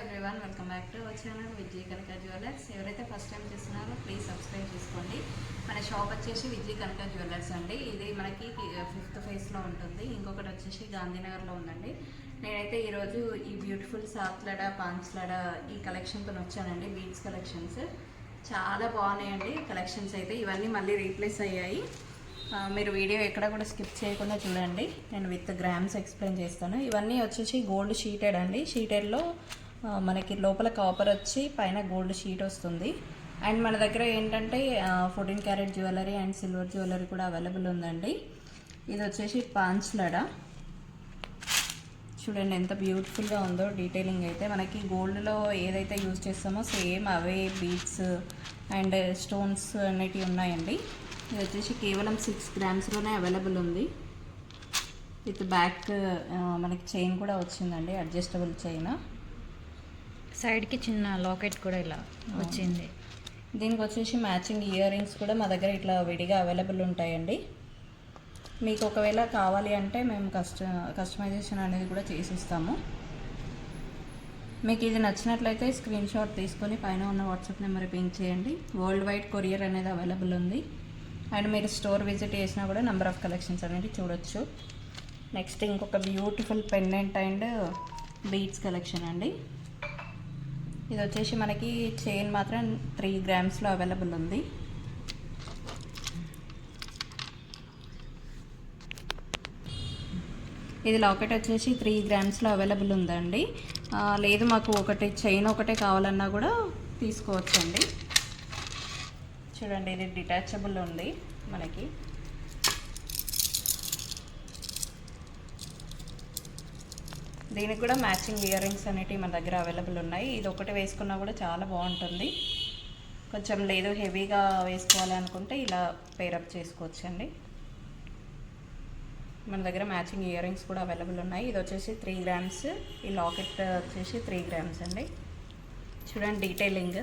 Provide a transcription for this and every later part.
Everyone, welcome back to our channel Vijay Kanaka jewellers. ఎవరైతే first time చూస్తున్నారో please subscribe చేసుకోండి. మన షాప్ వచ్చేసి విజయ్ కనక జ్యువెలర్స్ అండి. ఇది మనకి 5th ఫేస్లో ఉంటుంది. ఇంకొకటి వచ్చేసి గాంధీనగర్లో ఉందండి. నేనైతే ఈరోజు ఈ బ్యూటిఫుల్ సాత్లడ పాంచ్లడ ఈ కలెక్షన్తో వచ్చానండి. బీడ్స్ కలెక్షన్స్ చాలా బాగున్నాయండి. కలెక్షన్స్ అయితే ఇవన్నీ మళ్ళీ రీప్లేస్ అయ్యాయి. మీరు వీడియో ఎక్కడ కూడా స్కిప్ చేయకుండా చూడండి. నేను విత్ గ్రామ్స్ ఎక్స్ప్లెయిన్ చేస్తాను. ఇవన్నీ వచ్చేసి గోల్డ్ షీటెడ్ అండి. షీటెడ్లో మనకి లోపల కాపర్ వచ్చి పైన గోల్డ్ షీట్ వస్తుంది. అండ్ మన దగ్గర ఏంటంటే 14 carrot jewellery and silver jewellery కూడా అవైలబుల్ ఉందండి. ఇది వచ్చేసి పాంచ్లడ. చూడండి ఎంత బ్యూటిఫుల్గా ఉందో. డీటెయిలింగ్ అయితే మనకి గోల్డ్లో ఏదైతే యూజ్ చేస్తామో same away beads and stones అనేటివి ఉన్నాయండి. ఇది వచ్చేసి కేవలం 6 గ్రామ్స్లోనే అవైలబుల్ ఉంది. విత్ బ్యాక్ మనకి చైన్ కూడా వచ్చిందండి, అడ్జస్టబుల్ చైన్. సైడ్కి చిన్న లాకెట్ కూడా ఇలా వచ్చింది. దీనికి వచ్చేసి మ్యాచింగ్ ఇయర్ రింగ్స్ కూడా మా దగ్గర ఇట్లా విడిగా అవైలబుల్ ఉంటాయండి. మీకు ఒకవేళ కావాలి అంటే మేము కస్టమైజేషన్ అనేది కూడా చేసిస్తాము. మీకు ఇది నచ్చినట్లయితే స్క్రీన్ షాట్ తీసుకొని పైన ఉన్న వాట్సాప్ నెంబర్ పింక్ చేయండి. వరల్డ్ వైడ్ కొరియర్ అనేది అవైలబుల్ ఉంది. అండ్ మీరు స్టోర్ విజిట్ చేసినా కూడా నెంబర్ ఆఫ్ కలెక్షన్స్ అనేది చూడొచ్చు. నెక్స్ట్ ఇంకొక beautiful pendant and beads collection అండి. ఇది వచ్చేసి మనకి చైన్ మాత్రం 3 గ్రామ్స్లో అవైలబుల్ ఉంది. ఇది లాకెట్ వచ్చేసి 3 గ్రామ్స్లో అవైలబుల్ ఉందండి. లేదు మాకు ఒకటి చైన్ ఒకటే కావాలన్నా కూడా తీసుకోవచ్చండి. చూడండి ఇది డిటాచబుల్ ఉంది మనకి. దీనికి కూడా మ్యాచింగ్ ఇయర్ రింగ్స్ అనేటివి మన దగ్గర అవైలబుల్ ఉన్నాయి. ఇది ఒకటి వేసుకున్నా కూడా చాలా బాగుంటుంది. కొంచెం లేదు హెవీగా వేసుకోవాలనుకుంటే ఇలా పేరప్ చేసుకోవచ్చండి. మన దగ్గర మ్యాచింగ్ ఇయర్ రింగ్స్ కూడా అవైలబుల్ ఉన్నాయి. ఇది వచ్చేసి 3 గ్రామ్స్. ఈ లాకెట్ వచ్చేసి 3 గ్రామ్స్ అండి. చూడండి డీటెయిలింగ్.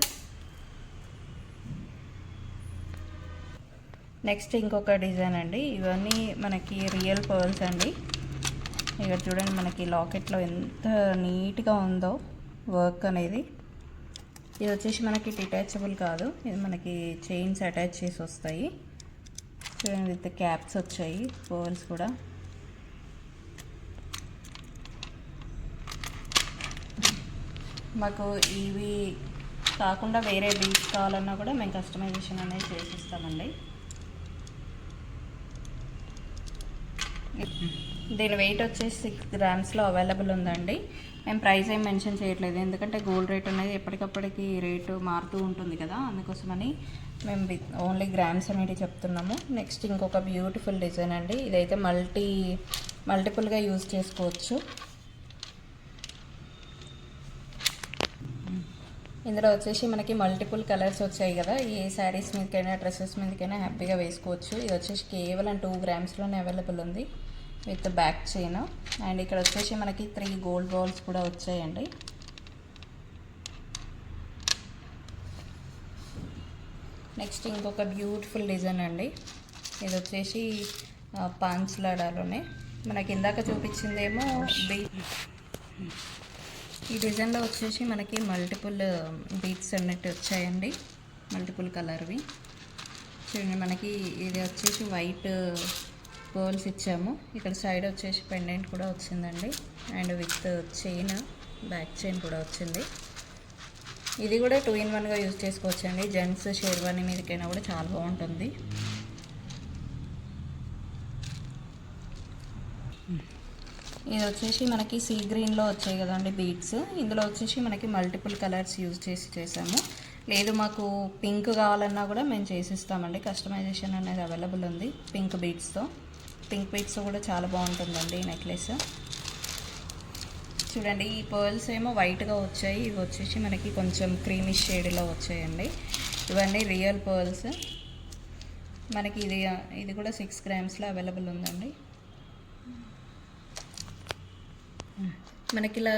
నెక్స్ట్ ఇంకొక డిజైన్ అండి. ఇవన్నీ మనకి రియల్ పర్ల్స్ అండి. ఇక్కడ చూడండి మనకి లాకెట్లో ఎంత నీట్గా ఉందో వర్క్ అనేది. ఇది వచ్చేసి మనకి డిటాచబుల్ కాదు, ఇది మనకి చైన్స్ అటాచ్ చేసి వస్తాయి. చూడండి విత్ క్యాప్స్ వచ్చాయి పర్ల్స్ కూడా. మాకు ఇవి కాకుండా వేరే బీడ్స్ కావాలన్నా కూడా మేము కస్టమైజేషన్ అనేది చేసిస్తామండి. దీని వెయిట్ వచ్చేసి 6 గ్రామ్స్లో అవైలబుల్ ఉందండి. మేము ప్రైస్ ఏం మెన్షన్ చేయట్లేదు, ఎందుకంటే గోల్డ్ రేట్ అనేది ఎప్పటికప్పటికి రేటు మారుతూ ఉంటుంది కదా, అందుకోసమని మేము ఓన్లీ గ్రామ్స్ అనేవి చెప్తున్నాము. నెక్స్ట్ ఇంకొక బ్యూటిఫుల్ డిజైన్ అండి. ఇదైతే మల్టిపుల్గా యూజ్ చేసుకోవచ్చు. ఇందులో వచ్చేసి మనకి మల్టిపుల్ కలర్స్ వచ్చాయి కదా, ఏ శారీస్ మీదకైనా డ్రెస్సెస్ మీదకైనా హ్యాపీగా వేసుకోవచ్చు. ఇది వచ్చేసి కేవలం 2 గ్రామ్స్లోనే అవైలబుల్ ఉంది విత్ బ్యాక్ చైన్. అండ్ ఇక్కడ వచ్చేసి మనకి 3 గోల్డ్ బాల్స్ కూడా వచ్చాయండి. నెక్స్ట్ ఇంకొక బ్యూటిఫుల్ డిజైన్ అండి. ఇది వచ్చేసి పాంచ్లడలోనే మనకి ఇందాక చూపించిందేమో ఈ డిజైన్లో వచ్చేసి మనకి మల్టిపుల్ బీడ్స్ అన్నట్టు వచ్చాయండి, మల్టిపుల్ కలర్వి. చూడండి మనకి ఇది వచ్చేసి వైట్ పర్ల్స్ ఇచ్చాము. ఇక్కడ సైడ్ వచ్చేసి పెండెంట్ కూడా వచ్చిందండి. And with chain, back chain కూడా వచ్చింది. ఇది కూడా 2 in 1గా యూజ్ చేసుకోవచ్చండి. జెంట్స్ షేర్వాణి మీదకైనా కూడా చాలా బాగుంటుంది. ఇది వచ్చేసి మనకి సీ గ్రీన్లో వచ్చాయి కదండి బీడ్స్. ఇందులో వచ్చేసి మనకి మల్టిపుల్ కలర్స్ యూజ్ చేసాము. లేదు మాకు పింక్ కావాలన్నా కూడా మేము చేసిస్తామండి. కస్టమైజేషన్ అనేది అవైలబుల్ ఉంది పింక్ బీడ్స్తో. పింక్ బీడ్స్ కూడా చాలా బాగుంటుందండి ఈ నెక్లెస్. చూడండి ఈ పర్ల్స్ ఏమో వైట్గా వచ్చాయి, ఇవి వచ్చేసి మనకి కొంచెం క్రీమిష్ షేడ్లో వచ్చాయండి. ఇవన్నీ రియల్ పర్ల్స్. మనకి ఇది కూడా 6 గ్రామ్స్లో అవైలబుల్ ఉందండి. మనకి ఇలా